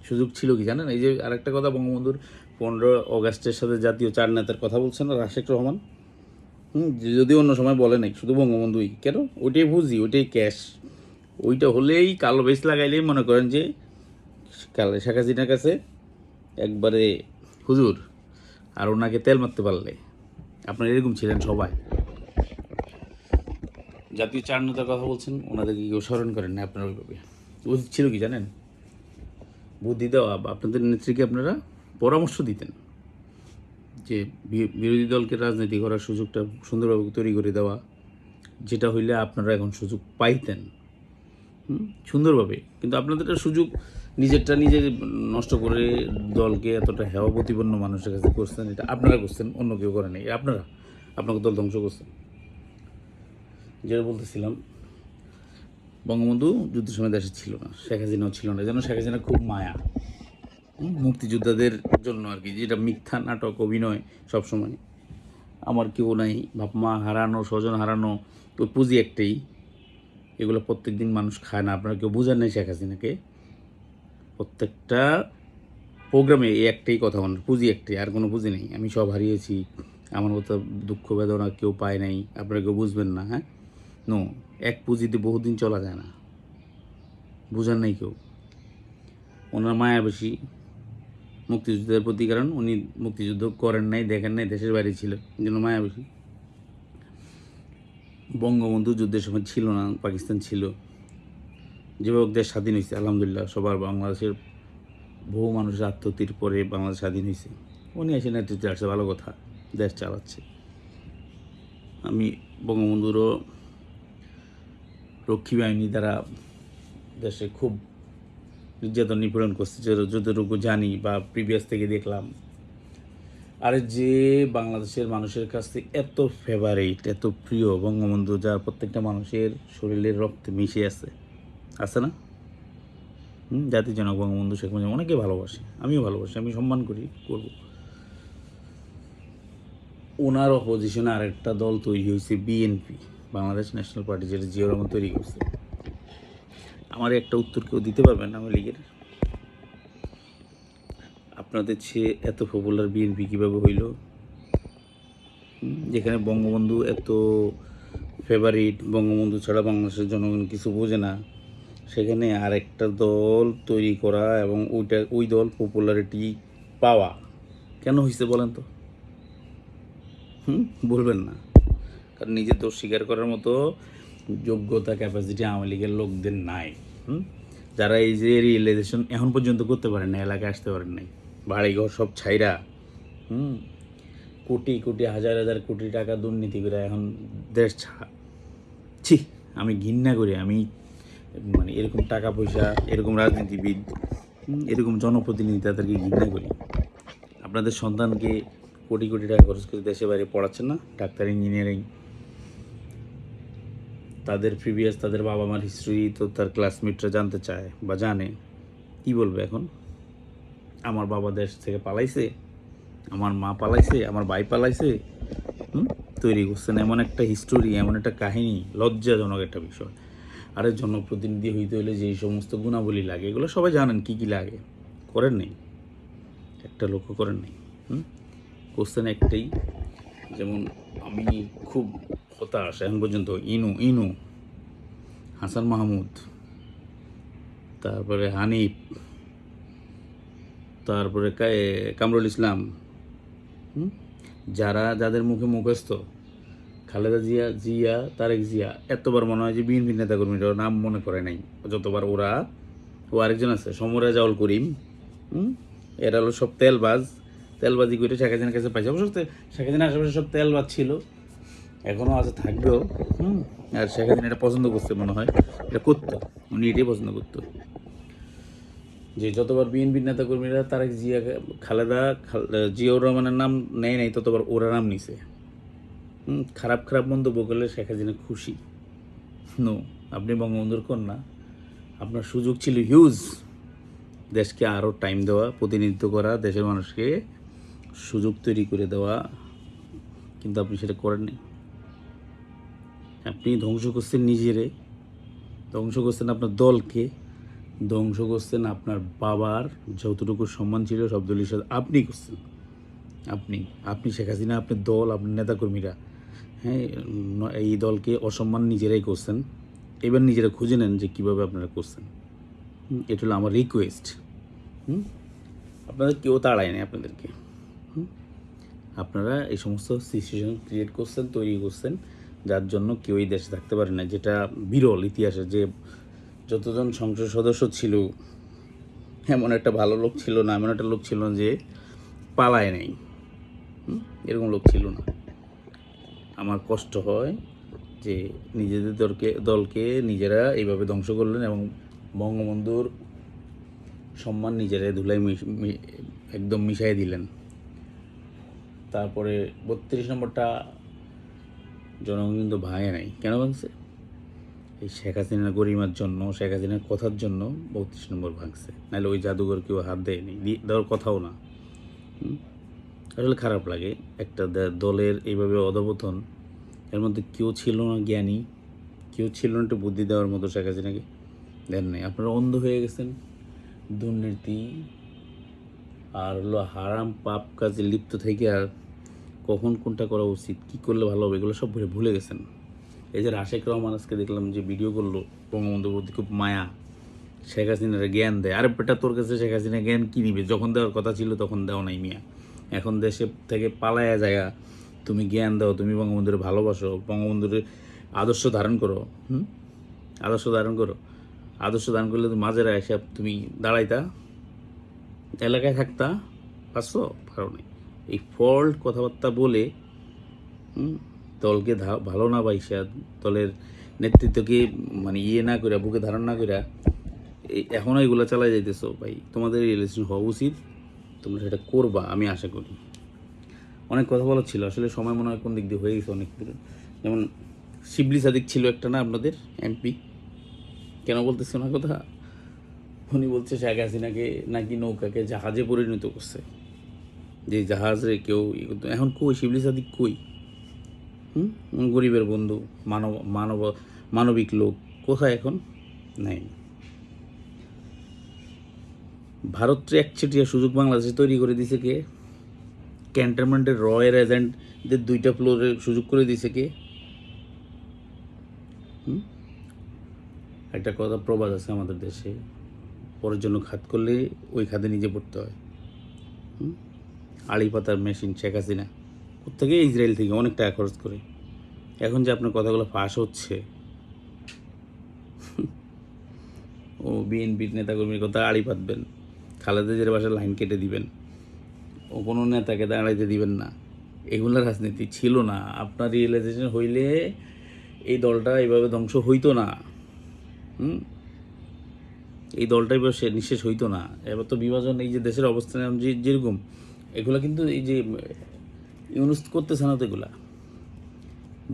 S1: সুযোগ ছিল কি জানেন? এই যে আরেকটা কথা, বঙ্গবন্ধুর 15 অগাস্টের সাথে জাতীয় 4 নেতার কথা বলছেন না রাশেক রহমান, যদি অন্য সময় বলে নাই, শুধু বঙ্গবন্ধুই কেন? ওইটাই বুঝি, ওইটাই ক্যাশ। ওইটা হলেই কালো বেশ লাগাইলেই মনে করেন যে শেখ হাসিনার কাছে একবারে হুজুর, আর ওনাকে তেল মারতে পারলে। আপনারা এরকম ছিলেন সবাই। জাতীয় 4 নেতার কথা বলছেন, ওনাদেরকে কেউ স্মরণ করেন না আপনারা ওইভাবে। উচিত ছিল কি জানেন? বুদ্ধি দেওয়া, বা আপনাদের নেত্রীকে আপনারা পরামর্শ দিতেন যে বিরোধী দলকে রাজনীতি করার সুযোগটা সুন্দরভাবে তৈরি করে দেওয়া, যেটা হইলে আপনারা এখন সুযোগ পাইতেন সুন্দরভাবে। কিন্তু আপনাদের সুযোগ নিজেরটা নিজে নষ্ট করে দলকে এতটা হেওয়া প্রতিপন্ন মানুষের কাছে করছেন, এটা আপনারা করছেন, অন্য কেউ করে নেই। আপনাকে দল ধ্বংস করছেন। যেটা বলতেছিলাম, বঙ্গবন্ধু যুদ্ধের সময় দেশে ছিল না, শেখ হাসিনাও ছিল না, যেন শেখ হাসিনা খুব মায়া মুক্তিযোদ্ধাদের জন্য আর কি, যেটা মিথ্যা নাটক, অভিনয় সবসময়। আমার কেউ নাই, বাপ মা হারানো, স্বজন হারানো, তো পুঁজি একটাই, এগুলো প্রত্যেক দিন মানুষ খায় না। আপনারা কেউ বুঝেন নাই শেখ হাসিনাকে। প্রত্যেকটা প্রোগ্রামে এই একটাই কথা, মানে পুঁজি একটাই, আর কোনো পুঁজি নেই। আমি সব হারিয়েছি, আমার মতো দুঃখ বেদনা কেউ পায় নাই, আপনারা কেউ বুঝবেন না। হ্যাঁ, নো, এক পুঁজিতে বহুদিন চলা যায় না, বুঝেন নাই কেউ। ওনার মায়া বেশি মুক্তিযুদ্ধের প্রতি, কারণ উনি মুক্তিযুদ্ধ করেন নাই, দেখেন নাই, দেশের বাইরে ছিল, এই জন্য মায়া বেশি। বঙ্গবন্ধু যুদ্ধের সময় ছিল না, পাকিস্তান ছিল। যেভাবে দেশ স্বাধীন হয়েছে আলহামদুলিল্লাহ, সবার বাংলাদেশের বহু মানুষের আত্মহত্যির পরে বাংলাদেশ স্বাধীন হয়েছে। উনি এসে নেতৃত্বে আসছে, ভালো কথা, দেশ চালাচ্ছে। আমি বঙ্গবন্ধুরও রক্ষী বাহিনী দ্বারা দেশে খুব নির্যাতন নিপীড়ন করছে, যতটুকু জানি বা প্রিভিয়াস থেকে দেখলাম। আর যে বাংলাদেশের মানুষের কাছ থেকে এত ফেভারিট, এত প্রিয় বঙ্গবন্ধু, যার প্রত্যেকটা মানুষের শরীরের রক্তে মিশে আছে না? জাতির জনক বঙ্গবন্ধু শেখ মুজিব অনেকে ভালোবাসে, আমিও ভালোবাসি, আমি সম্মান করি, করব। ওনার অপোজিশনে আরেকটা দল তৈরি হয়েছে, বিএনপি, বাংলাদেশ ন্যাশনাল পার্টি, যেটা জিয়াউর রহমান তৈরি করছে। আমার একটা উত্তর কেউ দিতে পারবেন আওয়ামী লীগের? আপনাদের চেয়ে এত পপুলার বিএনপি কীভাবে হইল? যেখানে বঙ্গবন্ধু এত ফেভারিট, বঙ্গবন্ধু ছাড়া বাংলাদেশের জনগণ কিছু বোঝে না, সেখানে আরেকটা দল তৈরি করা এবং ওই দল পপুলারিটি পাওয়া কেন হয়েছে বলেন তো? বলবেন না, কারণ নিজে দোষ স্বীকার করার মতো যোগ্যতা, ক্যাপাসিটি আওয়ামী লীগের লোকদের নাই। যারা এই যে রিয়েলাইজেশন এখন পর্যন্ত করতে পারেন না, এলাকায় আসতে পারেন নাই, বাড়িঘর সব ছাইরা, কোটি কোটি, হাজার হাজার কোটি টাকা দুর্নীতি করে এখন দেশ ছাড়া। ছি, আমি ঘৃণা করি। আমি মানে এরকম টাকা পয়সা, এরকম রাজনীতিবিদ, এরকম জনপ্রতিনিধি, তাদেরকে ঘৃণা করি। আপনাদের সন্তানকে কোটি কোটি টাকা খরচ করে দেশে বাইরে পড়াচ্ছেন না, ডাক্তার, ইঞ্জিনিয়ারিং, তাদের প্রিভিয়াস তাদের বাবা মার হিস্ট্রি তো তার ক্লাসমেটরা জানতে চায় বা জানে। কি বলবে এখন? আমার বাবা দেশ থেকে পালাইছে, আমার মা পালাইছে, আমার ভাই পালাইছে, তৈরি করছেন এমন একটা হিস্টোরি, এমন একটা কাহিনী, লজ্জাজনক একটা বিষয়। আরে জনপ্রতিনিধি হইতে হলে যেই সমস্ত গুণাবলী লাগে এগুলো সবাই জানেন কি কি লাগে, করেন নেই, একটা লক্ষ্য করেন নেই। কোশ্চেন একটাই, যেমন আমি খুব হতাশ এখন পর্যন্ত, ইনু, হাসান মাহমুদ, তারপরে হানিফ, তারপরে কামরুল ইসলাম, যাদের মুখে মুখস্থ খালেদা জিয়া, তারেক জিয়া, এতবার মনে হয় যে বিএনপি নেতাকর্মীরা নাম মনে করে নাই, যতবার ও আরেকজন আছে সমরা জাউল করিম, এরা হলো সব তেলবাজি করে শেখ হাসিনার কাছে পাইছে। অবশ্য শেখ হাসিনার আশেপাশে সব তেলবাজ ছিল, এখনও আছে, থাকবেও। আর শেখ হাসিনা এটা পছন্দ করছে মনে হয়, এটা করতো, উনি এটাই পছন্দ করতো যে যতবার বিএনপির নেতাকর্মীরা তারেক জিয়া, জিয়াউর রহমানের নাম নেয় নাই, ততবার ওরা নাম নিছে। খারাপ মন্তব্য করলে শেখ হাসিনা খুশি। নো, আপনি বঙ্গবন্ধুর কন্যা, আপনার সুযোগ ছিল হিউজ, দেশকে আরও টাইম দেওয়া, প্রতিনিধিত্ব করা, দেশের মানুষকে সুযোগ তৈরি করে দেওয়া, কিন্তু আপনি সেটা করেননি। আপনি ধ্বংস করছেন নিজেরে, ধ্বংস করছেন আপনার দলকে, ধ্বংস করছেন আপনার বাবার যতটুকু সম্মান ছিল সব দলের সাথে আপনি করছেন। আপনি শেখ হাসিনা, আপনার দল, আপনার নেতাকর্মীরা, হ্যাঁ, এই দলকে অসম্মান নিজেরাই করছেন। এবার নিজেরা খুঁজে নেন যে কীভাবে আপনারা করছেন। এটা হলো আমার রিকোয়েস্ট। আপনাদের কেউ তাড়ায় নেই আপনাদেরকে। আপনারা এই সমস্ত সিচুয়েশন ক্রিয়েট করছেন, তৈরি করছেন, যার জন্য কেউ এই দেশে থাকতে পারে না। যেটা বিরল ইতিহাসে, যে যতজন সংসদ সদস্য ছিল এমন একটা ভালো লোক ছিল না, এমন একটা লোক ছিল না যে পালায় নাই, এরকম লোক ছিল না। আমার কষ্ট হয় যে নিজেদের দলকে নিজেরা এইভাবে ধ্বংস করলেন এবং বঙ্গবন্ধুর সম্মান নিজেরাই ধুলাই একদম মিশাই দিলেন। তারপরে 32 নম্বরটা জনগণ কিন্তু ভাঙে নাই। কেন ভাঙছে? এই শেখ হাসিনার গরিমার জন্য, শেখ হাসিনার কথার জন্য 32 নম্বর ভাঙছে, নাহলে ওই জাদুঘর কেউ হাত দেয়নি, দেওয়ার কথাও না। আসলে খারাপ লাগে একটা দলের এইভাবে অধপতন। এর মধ্যে কেউ ছিল না জ্ঞানী, কেউ ছিল না একটু বুদ্ধি দেওয়ার মতো, শেখ হাসিনাকে দেন নাই। আপনারা অন্ধ হয়ে গেছেন দুর্নীতি আর হলো হারাম পাপ কাজে লিপ্ত থেকে, আর কখন কোনটা করা উচিত, কী করলে ভালো হবে, এগুলো সব ভুলে গেছেন। এই যে রাশেক রহমান আজকে দেখলাম যে ভিডিও করলো, বঙ্গবন্ধুর প্রতি খুব মায়া, শেখ হাসিনার জ্ঞান দেয়। আরে বেটা, তোর কাছে শেখ হাসিনা জ্ঞান কী নিবে? যখন দেওয়ার কথা ছিল তখন দেওয়া নাই মিয়া। এখন দেশে থেকে পালায়া জায়গা তুমি জ্ঞান দাও, তুমি বঙ্গবন্ধুরে ভালোবাসো, বঙ্গবন্ধুর আদর্শ ধারণ করো, আদর্শ ধারণ করলে তো মাঝেরা এসে তুমি দাঁড়াইতা, এলাকায় থাকতা, পারছো? পারো নাই। এই ফল্ট কথাবার্তা বলে দলকে ভালো না বাইসা, দলের নেতৃত্বকে মানে না করে, বুকে ধারণ না করে এখনও এগুলো চালাই যাইতেছো। ভাই, তোমাদের রিলেশন হওয়া উচিত, তোমরা সেটা করবা, আমি আশা করি। অনেক কথা বলা ছিল, আসলে সময় মনে হয় কোন দিক দিয়ে হয়ে গেছে অনেক দূরে। যেমন শিবলি সাদিক ছিল একটা না আপনাদের এমপি, কেন বলতেছে না কথা? উনি বলছে শেখ হাসিনাকে নাকি নৌকাকে জাহাজে পরিণত করছে, যে জাহাজে কেউ এখন কই শিবলি সাদিক কই? গরিবের বন্ধু, মানবিক লোক কোথায় এখন? নাই। ভারতকে একচেটিয়া সুযোগ বাংলাদেশে তৈরি করে দিছে কে? ক্যান্টনমেন্টের রয়ের এজেন্টদের 2টা ফ্লোরের সুযোগ করে দিছে কে? একটা কথা প্রবাদ আছে আমাদের দেশে, পরের জন্য খাত করলে ওই খাতে নিজে পড়তে হয়। আড়ি পাতার মেশিন শেখ হাসিনা কোথেকে? ইসরায়েল থেকে অনেক টাকা খরচ করে। এখন যে আপনার কথাগুলো ফাঁস হচ্ছে, ও বিএনপির নেতাকর্মীর কথা আড়ি পাতবেন, খালেদা জিয়ার বাসায় লাইন কেটে দিবেন, ও কোনো নেতাকে দাঁড়াইতে দিবেন না, এগুলো রাজনীতি ছিল না। আপনার রিয়েলাইজেশন হইলে এই দলটা এইভাবে ধ্বংস হইতো না। এই দলটা এবার নিঃশেষ হইতো না। এবার তো বিভাজন, এই যে দেশের অবস্থান যেরকম, এগুলো কিন্তু এই যে ইউনুস করতেছে না তো এগুলা,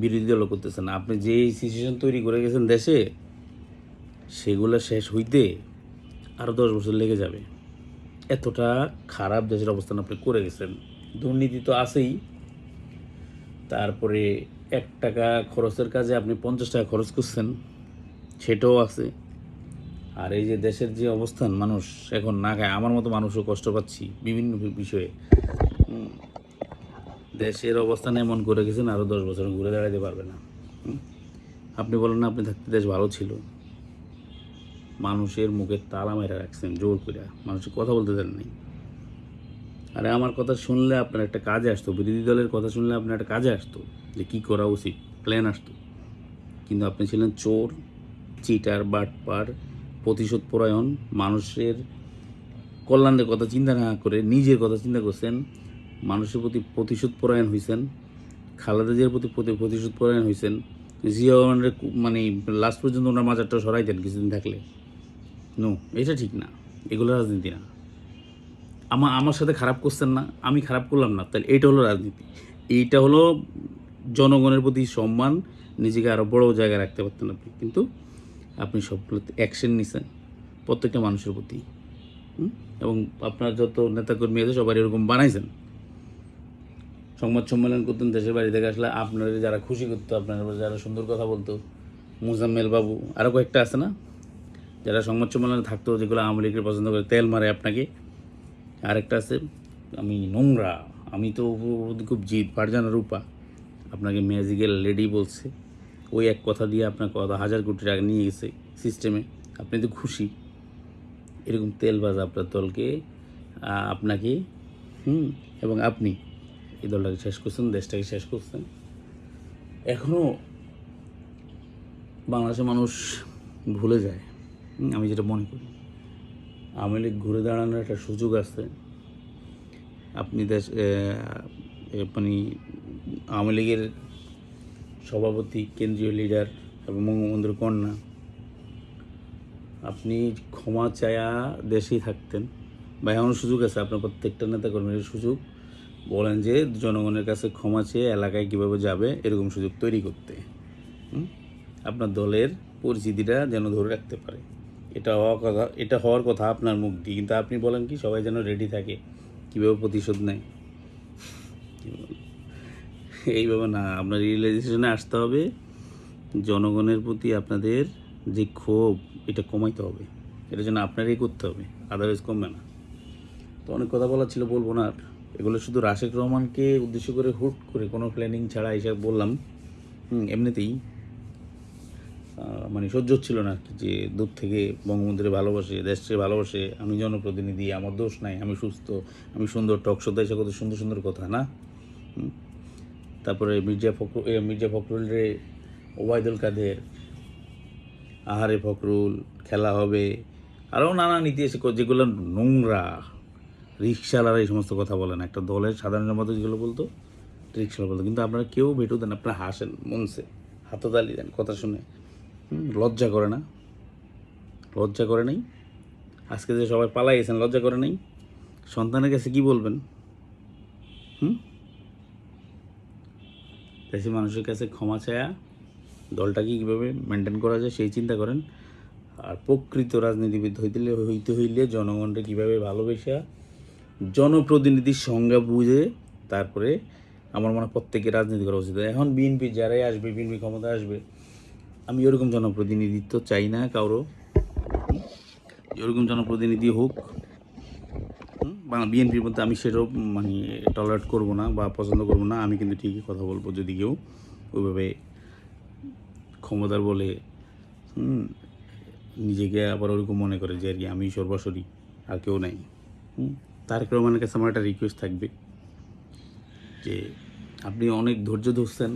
S1: বিরোধী দলও করতেছে না। আপনি যে সিচুয়েশন তৈরি করে গেছেন দেশে, সেগুলো শেষ হইতে আরও 10 বছর লেগে যাবে। এতটা খারাপ দেশের অবস্থান আপনি করে গেছেন। দুর্নীতি তো আছেই, তারপরে 1 টাকা খরচের কাজে আপনি 50 টাকা খরচ করছেন, সেটাও আছে। আর এই যে দেশের যে অবস্থান, মানুষ এখন না খায়, আমার মতো মানুষও কষ্ট পাচ্ছি বিভিন্ন বিষয়ে। দেশের অবস্থান এমন করে গেছেন, আরও 10 বছর ঘুরে দাঁড়াতে পারবে না। আপনি বলেন না আপনি থাকতে দেশ ভালো ছিল, মানুষের মুখে তালা মেরে রাখছেন জোর করে, মানুষের কথা বলতে দেন নাই। আরে আমার কথা শুনলে আপনার একটা কাজে আসতো, বিরোধী দলের কথা শুনলে আপনার একটা কাজে আসতো, যে কী করা উচিত, প্ল্যান আসতো। কিন্তু আপনি ছিলেন চোর, চিটার, বাটপার, প্রতিশোধ পরায়ণ, মানুষের কল্যাণের কথা চিন্তা না করে নিজের কথা চিন্তা করছেন, মানুষের প্রতি প্রতিশোধ পরায়ণ হয়েছেন, খালেদা জিয়ার প্রতি প্রতিশোধ পরায়ণ হয়েছেন। জিয়া রহমানের মানে লাস্ট পর্যন্ত ওনার মাজারটা সরাই দেন কিছুদিন থাকলে। নো, এটা ঠিক না, এগুলো রাজনীতি না। আমার সাথে খারাপ করছেন না, আমি খারাপ করলাম না, তাহলে এইটা হলো রাজনীতি। এইটা হলো জনগণের প্রতি সম্মান, নিজেকে আরও বড় জায়গায় রাখতে পারতেন আপনি, কিন্তু আপনি সবগুলোতে অ্যাকশন নিছেন প্রত্যেকটা মানুষের প্রতি। এবং আপনার যত নেতাকর্মী আছে সবাই এরকম বানাইছেন। সংবাদ সম্মেলন করতেন দেশের বাড়ি থেকে আসলে, আপনার যারা খুশি করতো, আপনার যারা সুন্দর কথা বলতো, মুজাম্মেল বাবু, আরও কয়েকটা আছে না, যারা সংবাদ সম্মেলনে থাকতো, যেগুলো আওয়ামী লীগের পছন্দ করে তেল মারে আপনাকে। আরেকটা আছে, আমি নোংরা, আমি তো খুব জিদ, ফারজানা রূপা, আপনাকে ম্যাজিক্যাল লেডি বলছে। ওই এক কথা দিয়ে আপনার কত হাজার কোটি টাকা নিয়ে গেছে সিস্টেমে, আপনি তো খুশি। এরকম তেলবাজ আপনার দলকে, আপনাকে এবং আপনি এই দলটাকে শেষ করছেন, দেশটাকে শেষ করছেন। এখনও বাংলাদেশের মানুষ ভুলে যায়, আমি যেটা মনে করি আওয়ামী লীগ ঘুরে দাঁড়ানোর একটা সুযোগ আছে। আপনি দেশ মানে আওয়ামী লীগের সভাপতি, কেন্দ্রীয় লিডার এবং বঙ্গবন্ধুর কন্যা, আপনি ক্ষমা চায়া দেশেই থাকতেন, বা এমন সুযোগ আছে আপনার প্রত্যেকটা নেতাকর্মীর সুযোগ, বলেন যে জনগণের কাছে ক্ষমা চেয়ে এলাকায় কীভাবে যাবে, এরকম সুযোগ তৈরি করতে। আপনার দলের পরিচিতিটা যেন ধরে রাখতে পারে, এটা হওয়ার কথা আপনার মুখ দিয়ে, কিন্তু আপনি বলেন কি সবাই যেন রেডি থাকে, কীভাবে প্রতিশোধ নেয়। এইভাবে না, আপনার রিয়েলাইজেশনে আসতে হবে, জনগণের প্রতি আপনাদের যে ক্ষোভ, এটা কমাইতে হবে, এটা যেন আপনারই করতে হবে, আদারওয়াইজ কমবে না। তো অনেক কথা বলার ছিল, বলবো না আর। এগুলো শুধু রাশেক রহমানকে উদ্দেশ্য করে হুট করে কোনো প্ল্যানিং ছাড়া এসব বললাম। এমনিতেই মানে সহ্য হচ্ছিল না আর কি, যে দূর থেকে বঙ্গবন্ধুরে ভালোবাসে, দেশকে ভালোবাসে, আমি জনপ্রতিনিধি, আমার দোষ নাই, আমি সুস্থ, আমি সুন্দর, টক শোতে এসে কত সুন্দর সুন্দর কথা না। তারপরে মির্জা ফখরুল রে, ওবায়দুল কাদের, আহারে ফখরুল, খেলা হবে, আরও নানা নীতি এসে, যেগুলো নোংরা। রিক্সাওয়ালারা এই সমস্ত কথা বলেন, একটা দলের সাধারণ সম্পাদক যেগুলো বলতো, রিক্সাওয়ালা বলতো, কিন্তু আপনারা কেউ ভেটু দেন, আপনারা হাসেন মনসে, হাততালি দেন কথা শুনে। লজ্জা করে না? লজ্জা করে নাই? আজকে যে সবাই পালাই গেছেন, লজ্জা করে নাই? সন্তানের কাছে কি বলবেন? দেশের মানুষের কাছে ক্ষমা চায়া দলটাকে কীভাবে মেনটেন করা যায় সেই চিন্তা করেন। আর প্রকৃত রাজনীতিবিদ হইতে হইলে জনগণকে কীভাবে ভালোবেসা, জনপ্রতিনিধির সংজ্ঞা বুঝে তারপরে আমার মনে হয় প্রত্যেকের রাজনীতি করা উচিত। এখন বিএনপি যারাই আসবে, বিএনপি ক্ষমতা আসবে, আমি ওরকম জনপ্রতিনিধিত্ব চাই না কারো, এরকম জনপ্রতিনিধি হোক বিএনপির মধ্যে, আমি সেটাও মানে টলারেট করবো না বা পছন্দ করবো না। আমি কিন্তু ঠিকই কথা বলবো যদি কেউ ওইভাবে ক্ষমতার বলে নিজেকে আবার ওরকম মনে করে যে আর কি আমি সর্বস্বরী আর কেউ নাই। তারেক রহমানের কাছে আমার একটা রিকোয়েস্ট থাকবে যে আপনি অনেক ধৈর্য ধরছেন,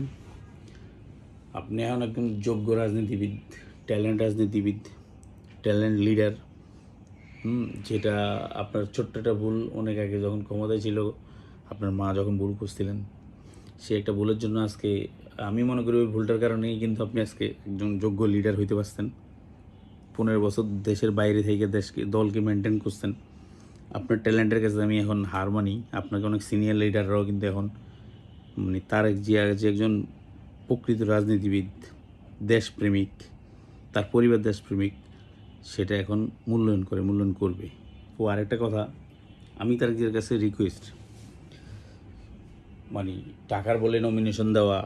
S1: আপনি এখন একজন যোগ্য রাজনীতিবিদ, ট্যালেন্ট লিডার। যেটা আপনার ছোট্ট একটা ভুল, অনেক আগে যখন ক্ষমতায় ছিল, আপনার মা যখন ভুল করছিলেন, সে একটা ভুলের জন্য আজকে আমি মনে করি ওই ভুলটার কারণেই কিন্তু আপনি আজকে একজন যোগ্য লিডার হইতে পারছেন। 15 বছর দেশের বাইরে থেকে দলকে মেনটেন করছেন। আপনার ট্যালেন্টের কাছে আমি এখন হার মানি। আপনাকে অনেক সিনিয়র লিডাররাও কিন্তু এখন মানে তারেক জিয়া যে একজন প্রকৃত রাজনীতিবিদ, দেশপ্রেমিক, তার পরিবার দেশপ্রেমিক, সেটা এখন মূল্যায়ন করবে। ও আরেকটা কথা, আমি তারেক জিয়ার কাছে রিকোয়েস্ট, মানে টাকার বলে নমিনেশন দেওয়া,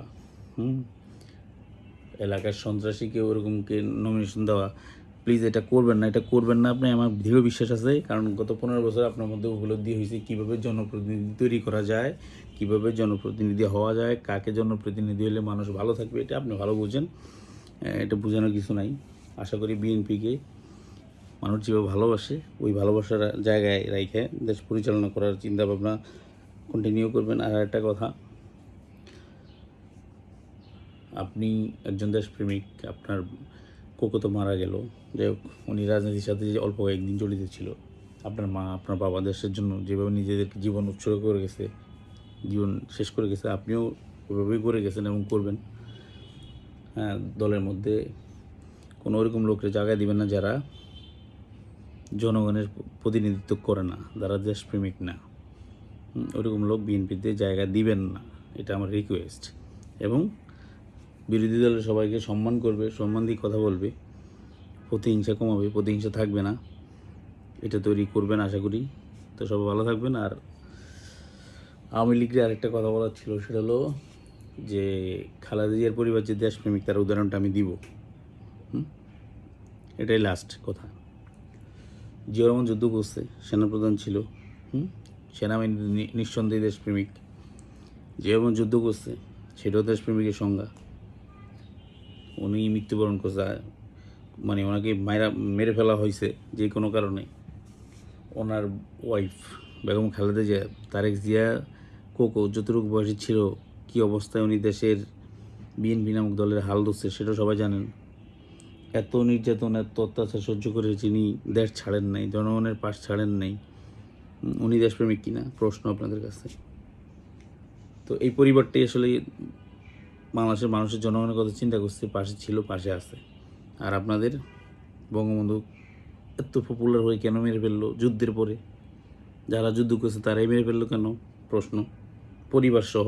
S1: এলাকার সন্ত্রাসীকে ওরকমকে নমিনেশন দেওয়া, প্লিজ এটা করবেন না, এটা করবেন না আপনি। আমার দৃঢ় বিশ্বাস আছে, কারণ গত 15 বছর আপনার মধ্যে উপলব্ধি হয়েছে কীভাবে জনপ্রতিনিধি তৈরি করা যায়, কীভাবে জনপ্রতিনিধি হওয়া যায়, কাকে জনপ্রতিনিধি হলে মানুষ ভালো থাকবে, এটা আপনি ভালো বুঝেন। এটা বোঝানোর কিছু নাই। আশা করি বিএনপিকে মানুষ যেভাবে ভালোবাসে ওই ভালোবাসার জায়গায় রেখে দেশ পরিচালনা করার চিন্তাভাবনা কন্টিনিউ করবেন। আর একটা কথা, আপনি একজন দেশপ্রেমিক, আপনার কোকো তো মারা গেল, যাই হোক, উনি রাজনীতির সাথে যে অল্প কয়েকদিন জড়িত ছিল। আপনার মা, আপনার বাবা দেশের জন্য যেভাবে নিজেদেরকে জীবন উৎসর্গ করে গেছে, জীবন শেষ করে গেছে, আপনিও ওইভাবেই করে গেছেন এবং করবেন। হ্যাঁ, দলের মধ্যে কোনো ওরকম লোককে জায়গায় দিবেন না যারা জনগণের প্রতিনিধিত্ব করে না, যারা দেশপ্রেমিক না। ওরকম লোক বিএনপিতে জায়গা দিবেন না, এটা আমার রিকোয়েস্ট। এবং বিরোধী দলের সবাইকে সম্মান করবে, সম্মান দিয়ে কথা বলবে, প্রতিহিংসা কমাবে, প্রতিহিংসা থাকবে না, এটা তৈরি করবেন আশা করি। তো সবাই ভালো থাকবেন। আর আওয়ামী লীগের আরেকটা কথা বলার ছিল, সেটা হলো যে খালেদা জিয়ার পরিবার যে দেশপ্রেমিক, তার উদাহরণটা আমি দিব। এটাই লাস্ট কথা। জিয়া রহমান যুদ্ধ করছে, সেনাপ্রধান ছিল, সেনাবাহিনী নিঃসন্দেহে দেশপ্রেমিক। জিয়া রহমান যুদ্ধ করছে, সেটাও দেশপ্রেমিকের সংজ্ঞা। উনি মৃত্যুবরণ করছে, মানে ওনাকে মেরে ফেলা হয়েছে যে কোনো কারণে। ওনার ওয়াইফ বেগম খালেদা জিয়া, তারেক জিয়া কোকো যতটুকু বয়সী ছিল, কী অবস্থায় উনি দেশের বিএনপি নামক দলের হাল ধরছে সেটা সবাই জানেন। এত নির্যাতন, এত অত্যাচার সহ্য করে যিনি দেশ ছাড়েন নাই, জনগণের পাশ ছাড়েন নাই, উনি দেশপ্রেমিক কিনা প্রশ্ন আপনাদের কাছে। তো এই পরিবারটি আসলে বাংলাদেশের মানুষের জনগণের কথা চিন্তা করছে, পাশে ছিল, পাশে আছে। আর আপনাদের বঙ্গবন্ধু এত পপুলার হয়ে কেন মেরে ফেললো যুদ্ধের পরে? যারা যুদ্ধ করছে তারাই মেরে ফেললো কেন? প্রশ্ন, পরিবার সহ।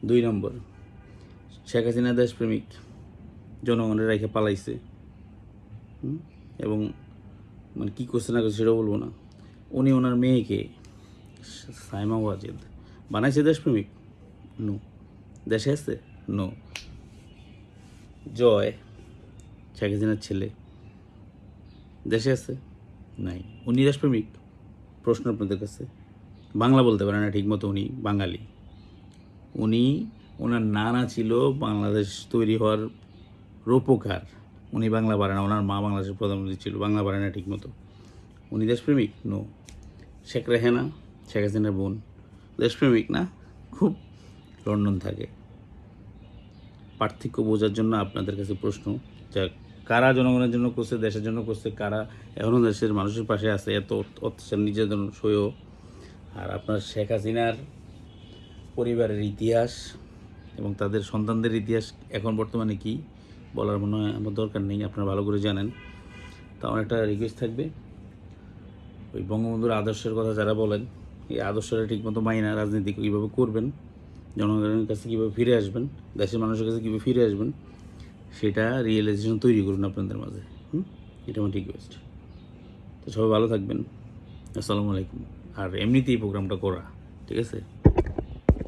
S1: 2 নম্বর, শেখ হাসিনা দেশপ্রেমিক, জনগণের রেখে পালাইছে, এবং মানে কী করছে না করছে সেটাও বলবো না। উনি ওনার মেয়েকে সাইমা ওয়াজেদ বানাইছে দেশপ্রেমিক? নো। দেশে আছে? নো। জয়, শেখ হাসিনার ছেলে, দেশে আছে? নাই। উনি দেশপ্রেমিক? প্রশ্ন আপনাদের কাছে। বাংলা বলতে পারে না ঠিক মতো, উনি বাঙালি। উনি, ওনার নানা ছিল বাংলাদেশ তৈরি হওয়ার রূপকার, উনি বাংলা পারে না। ওনার মা বাংলাদেশের প্রধানমন্ত্রী ছিল, বাংলা পারে না ঠিক মতো। উনি দেশপ্রেমিক? নো। শেখ রেহানা, শেখ হাসিনার বোন, দেশপ্রেমিক না? খুব লন্ডন থাকে। পার্থক্য বোঝার জন্য আপনাদের কাছে প্রশ্ন, যা কারা জনগণের জন্য করছে, দেশের জন্য করছে, কারা এখনও দেশের মানুষের পাশে আছে এত অত্যাচার নির্যাতন সয়েও। আর আপনার শেখ হাসিনার পরিবারের ইতিহাস এবং তাদের সন্তানদের ইতিহাস এখন বর্তমানে কি বলার মনে হয় আমার দরকার নেই, আপনারা ভালো করে জানেন। তো আমার একটা রিকোয়েস্ট থাকবে, ওই বঙ্গবন্ধুর আদর্শের কথা যারা বলেন, এই আদর্শটা ঠিকমতো মাইনা রাজনীতি কীভাবে করবেন, জনগণের কাছে কীভাবে ফিরে আসবেন, দেশের মানুষের কাছে কীভাবে ফিরে আসবেন, সেটা রিয়েলাইজেশন তৈরি করুন আপনাদের মাঝে। এটা আমার রিকোয়েস্ট। তো সবাই ভালো থাকবেন। আসসালামু আলাইকুম। আর এমনিতেই প্রোগ্রামটা করা, ঠিক আছে?